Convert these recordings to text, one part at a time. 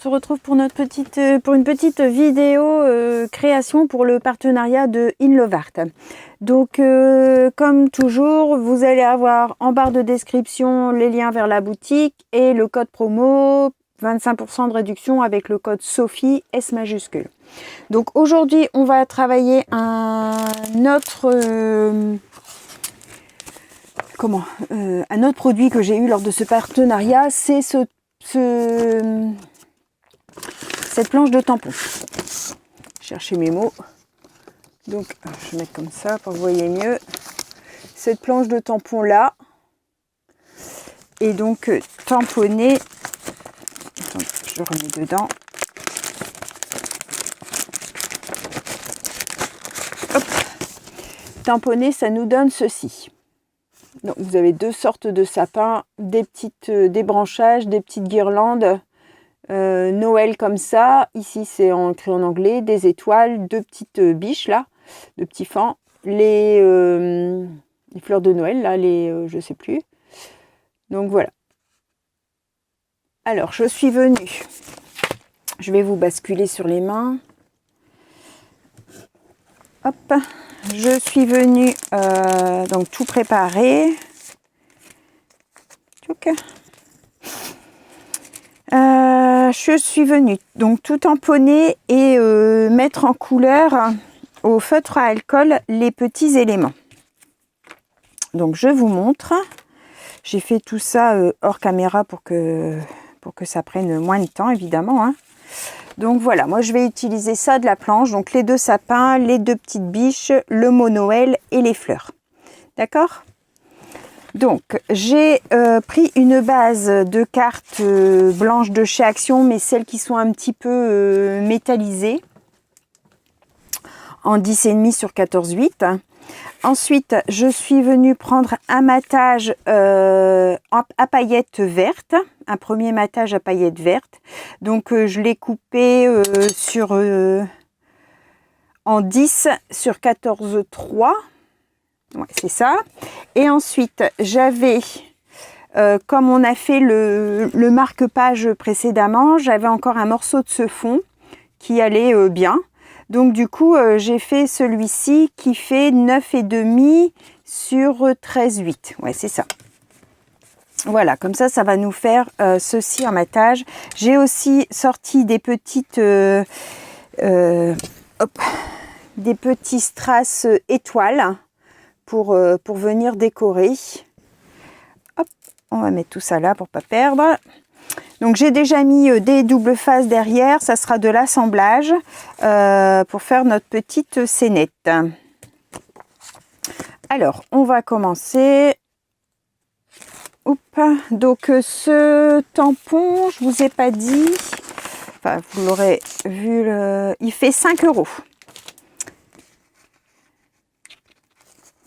se retrouve pour pour une petite vidéo création pour le partenariat de Inlovart. Donc comme toujours, vous allez avoir en barre de description les liens vers la boutique et le code promo 25% de réduction avec le code Sophie S majuscule. Donc aujourd'hui, on va travailler un autre produit que j'ai eu lors de ce partenariat, c'est cette planche de tampon. Chercher mes mots. Donc, je vais mettre comme ça pour que vous voyez mieux. Cette planche de tampon là. Et donc, tamponner. Attends, je remets dedans. Hop. Tamponner, ça nous donne ceci. Donc, vous avez deux sortes de sapins, des branchages, des petites guirlandes. Noël comme ça, ici c'est écrit en anglais, des étoiles, deux petites biches là, de petits fans, les fleurs de Noël là, je sais plus. Donc voilà. Alors je suis venue, je vais vous basculer sur les mains. Hop, je suis venue donc tout préparer. Je suis venue donc tout tamponner et mettre en couleur au feutre à alcool les petits éléments. Donc je vous montre. J'ai fait tout ça hors caméra pour que ça prenne moins de temps évidemment, hein. Donc voilà, moi je vais utiliser ça de la planche, donc les deux sapins, les deux petites biches, le mot Noël et les fleurs. D'accord ? Donc, j'ai pris une base de cartes blanches de chez Action, mais celles qui sont un petit peu métallisées, en 10,5 sur 14,8. Ensuite, je suis venue prendre un matage à paillettes vertes, un premier matage à paillettes vertes. Donc, je l'ai coupé en 10 sur 14,3. Ouais, c'est ça. Et ensuite, j'avais, comme on a fait le marque-page précédemment, j'avais encore un morceau de ce fond qui allait bien. Donc du coup, j'ai fait celui-ci qui fait 9,5 sur 13,8. Ouais, c'est ça. Voilà, comme ça, ça va nous faire ceci en matage. J'ai aussi sorti des petites... des petits strass étoiles pour venir décorer. Hop, on va mettre tout ça là pour pas perdre. Donc j'ai déjà mis des doubles faces derrière, ça sera de l'assemblage pour faire notre petite scénette. Alors on va commencer. Hop. Donc ce tampon, je vous ai pas dit, enfin vous l'aurez vu, il fait 5 €.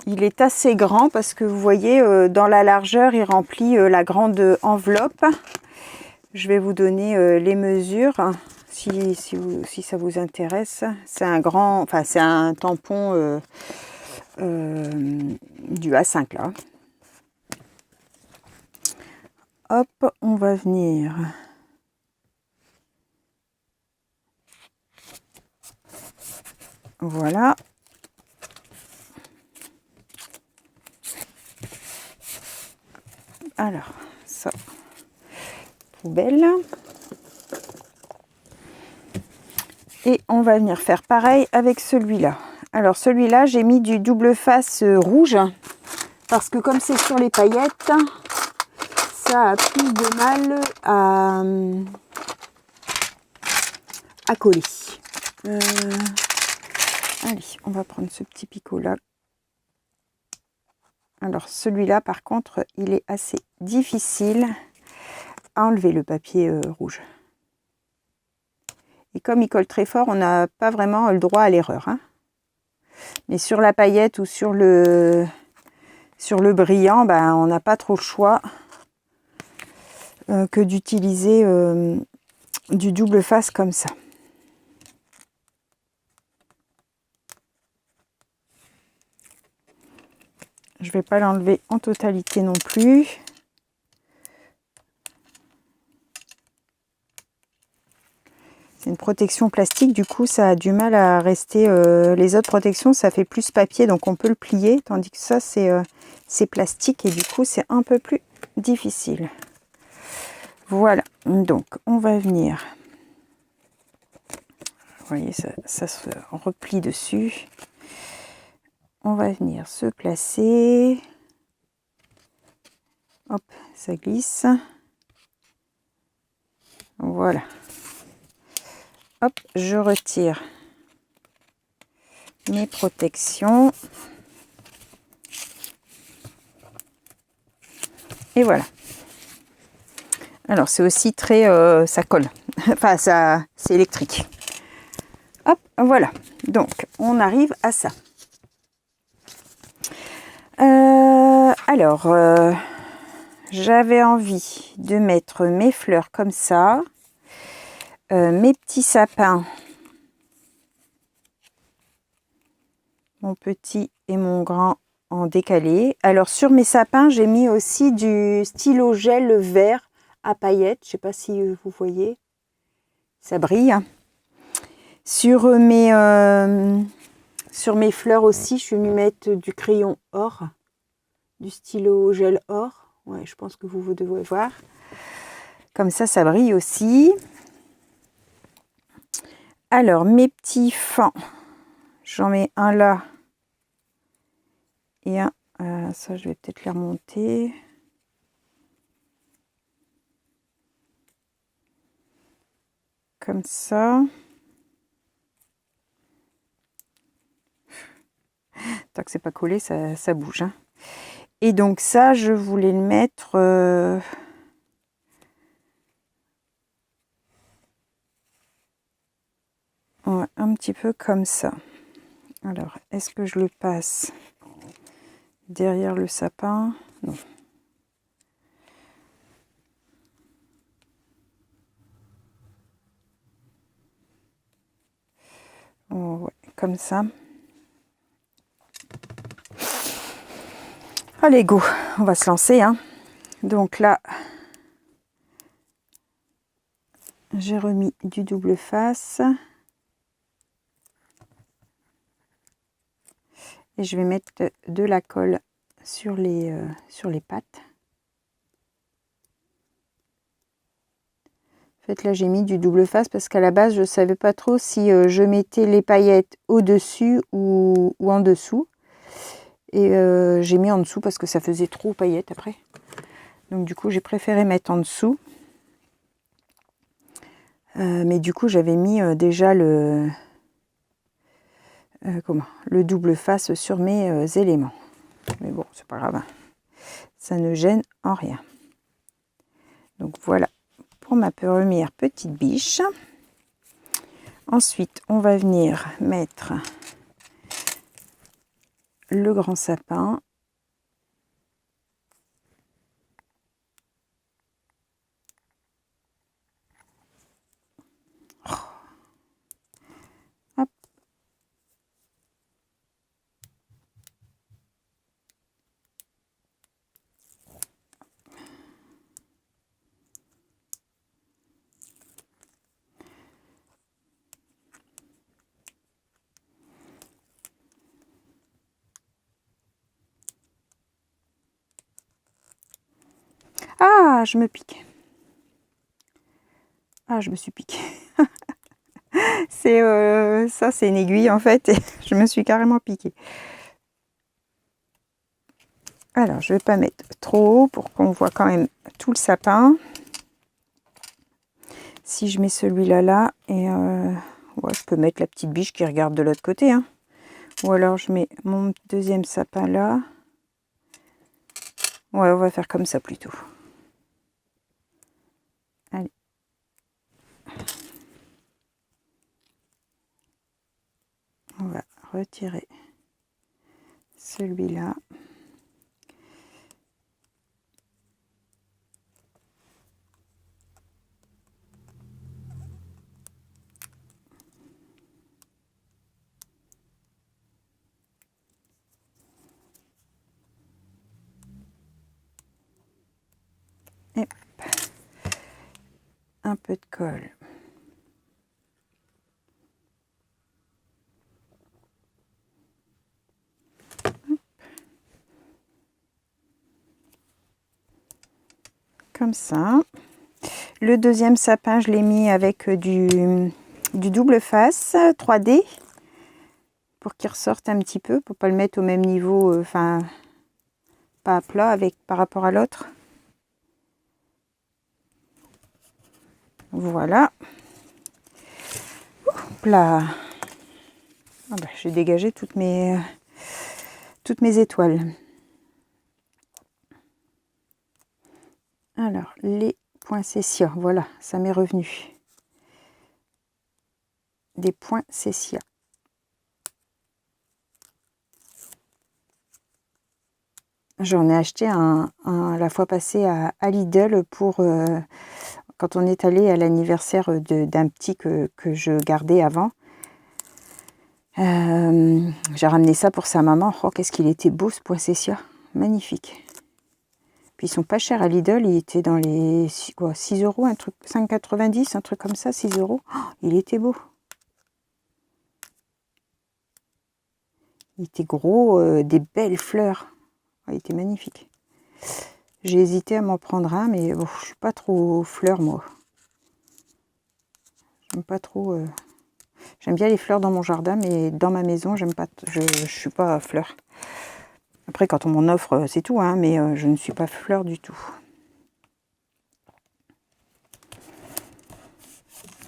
Il est assez grand parce que vous voyez, dans la largeur, il remplit la grande enveloppe. Je vais vous donner les mesures si ça vous intéresse. C'est un grand, enfin c'est un tampon du A5 là. Hop, on va venir. Voilà. Alors, ça, poubelle. Et on va venir faire pareil avec celui-là. Alors, celui-là, j'ai mis du double face rouge. Parce que comme c'est sur les paillettes, ça a plus de mal à coller. Allez, on va prendre ce petit picot-là. Alors celui-là par contre il est assez difficile à enlever, le papier rouge. Et comme il colle très fort, on n'a pas vraiment le droit à l'erreur, hein. Mais sur la paillette ou sur le brillant, ben, on n'a pas trop le choix que d'utiliser du double face comme ça. Je ne vais pas l'enlever en totalité non plus. C'est une protection plastique, du coup ça a du mal à rester. Les autres protections, ça fait plus papier, donc on peut le plier, tandis que ça c'est plastique et du coup c'est un peu plus difficile. Voilà, donc on va venir. Vous voyez, ça se replie dessus. On va venir se placer. Hop, ça glisse. Voilà. Hop, je retire mes protections. Et voilà. Alors, c'est aussi très... ça colle. Enfin, ça, c'est électrique. Hop, voilà. Donc, on arrive à ça. Alors, j'avais envie de mettre mes fleurs comme ça. Mes petits sapins. Mon petit et mon grand en décalé. Alors, sur mes sapins, j'ai mis aussi du stylo gel vert à paillettes. Je ne sais pas si vous voyez. Ça brille. Sur mes fleurs aussi, je suis venue mettre du crayon or. Du stylo gel or. Ouais, je pense que vous devez voir. Comme ça brille aussi. Alors, mes petits fans. J'en mets un là. Et un... ça, je vais peut-être les remonter. Comme ça. Tant que c'est pas collé, ça bouge. Hein. Et donc ça, je voulais le mettre... ouais, un petit peu comme ça. Alors, est-ce que je le passe derrière le sapin? Non. Oh, ouais, comme ça. Allez, go, on va se lancer. Hein. Donc là, j'ai remis du double face. Et je vais mettre de la colle sur les pattes. En fait, là, j'ai mis du double face parce qu'à la base, je ne savais pas trop si je mettais les paillettes au-dessus ou en dessous. Et j'ai mis en dessous parce que ça faisait trop paillettes après. Donc, du coup, j'ai préféré mettre en dessous. Mais du coup, j'avais mis déjà le double face sur mes éléments. Mais bon, c'est pas grave. Hein. Ça ne gêne en rien. Donc, voilà pour ma première petite biche. Ensuite, on va venir mettre le grand sapin. Hop. Ah, je me pique. Ah, je me suis piquée. C'est ça, c'est une aiguille en fait. Et je me suis carrément piquée. Alors, je vais pas mettre trop haut pour qu'on voit quand même tout le sapin. Si je mets celui-là là, et ouais, je peux mettre la petite biche qui regarde de l'autre côté. Hein. Ou alors je mets mon deuxième sapin là. Ouais, on va faire comme ça plutôt. Allez. On va retirer celui-là. Et un peu de colle comme ça. Le deuxième sapin, je l'ai mis avec du double face 3D pour qu'il ressorte un petit peu, pour pas le mettre au même niveau, enfin pas à plat par rapport à l'autre. Voilà. Hop là. Ah bah, j'ai dégagé toutes mes étoiles. Alors, les poinsettias, voilà, ça m'est revenu. Des poinsettias. J'en ai acheté la fois passée à Lidl pour quand on est allé à l'anniversaire d'un petit que je gardais avant. J'ai ramené ça pour sa maman. Oh, qu'est-ce qu'il était beau ce poinsettia. Magnifique. Puis ils sont pas chers à Lidl. Il était dans les 6 €, un truc 5,90, un truc comme ça, 6 €. Oh, il était beau. Il était gros, des belles fleurs. Oh, il était magnifique. J'ai hésité à m'en prendre un, mais bon, je suis pas trop fleurs, moi. J'aime pas trop... J'aime bien les fleurs dans mon jardin, mais dans ma maison, j'aime pas. Je suis pas fleur. Après, quand on m'en offre, c'est tout, hein, mais je ne suis pas fleur du tout.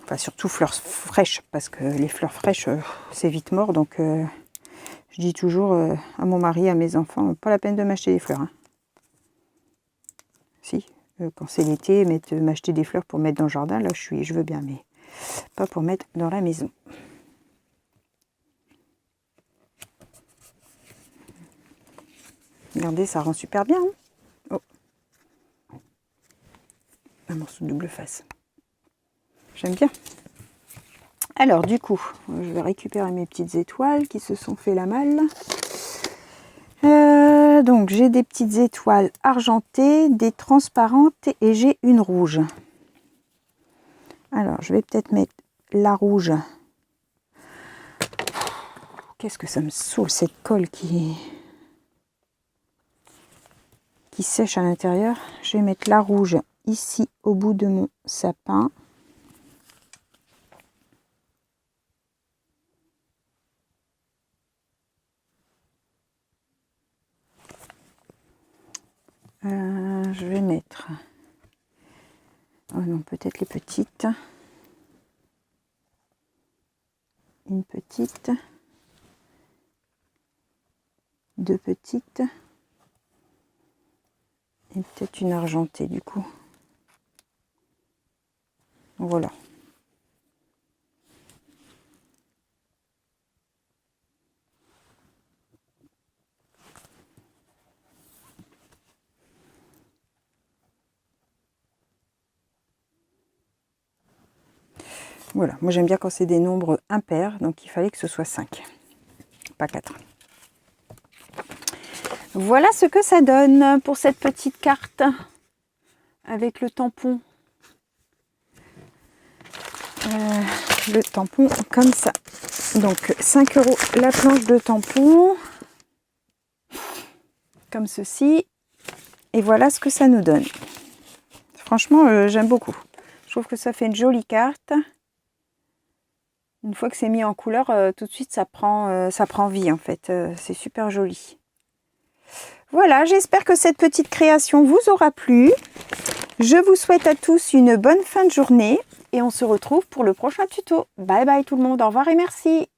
Enfin, surtout fleurs fraîches, parce que les fleurs fraîches, c'est vite mort. Donc, je dis toujours à mon mari, à mes enfants, pas la peine de m'acheter des fleurs. Hein. Si, quand c'est l'été, m'acheter des fleurs pour mettre dans le jardin, là, je veux bien, mais pas pour mettre dans la maison. Regardez, ça rend super bien. Hein. Oh. Un morceau de double face. J'aime bien. Alors, du coup, je vais récupérer mes petites étoiles qui se sont fait la malle. Donc, j'ai des petites étoiles argentées, des transparentes et j'ai une rouge. Alors, je vais peut-être mettre la rouge. Qu'est-ce que ça me saoule, cette colle qui sèche à l'intérieur. Je vais mettre la rouge ici au bout de mon sapin. Je vais mettre, oh non, peut-être les petites. Une petite, deux petites. Et peut-être une argentée du coup. Voilà. Voilà, moi j'aime bien quand c'est des nombres impairs, donc il fallait que ce soit 5, pas 4. Voilà ce que ça donne pour cette petite carte avec le tampon. Le tampon comme ça. Donc 5 € la planche de tampon, comme ceci. Et voilà ce que ça nous donne. Franchement, j'aime beaucoup. Je trouve que ça fait une jolie carte. Une fois que c'est mis en couleur, tout de suite ça prend vie en fait. C'est super joli. Voilà, j'espère que cette petite création vous aura plu. Je vous souhaite à tous une bonne fin de journée et on se retrouve pour le prochain tuto. Bye bye tout le monde, au revoir et merci.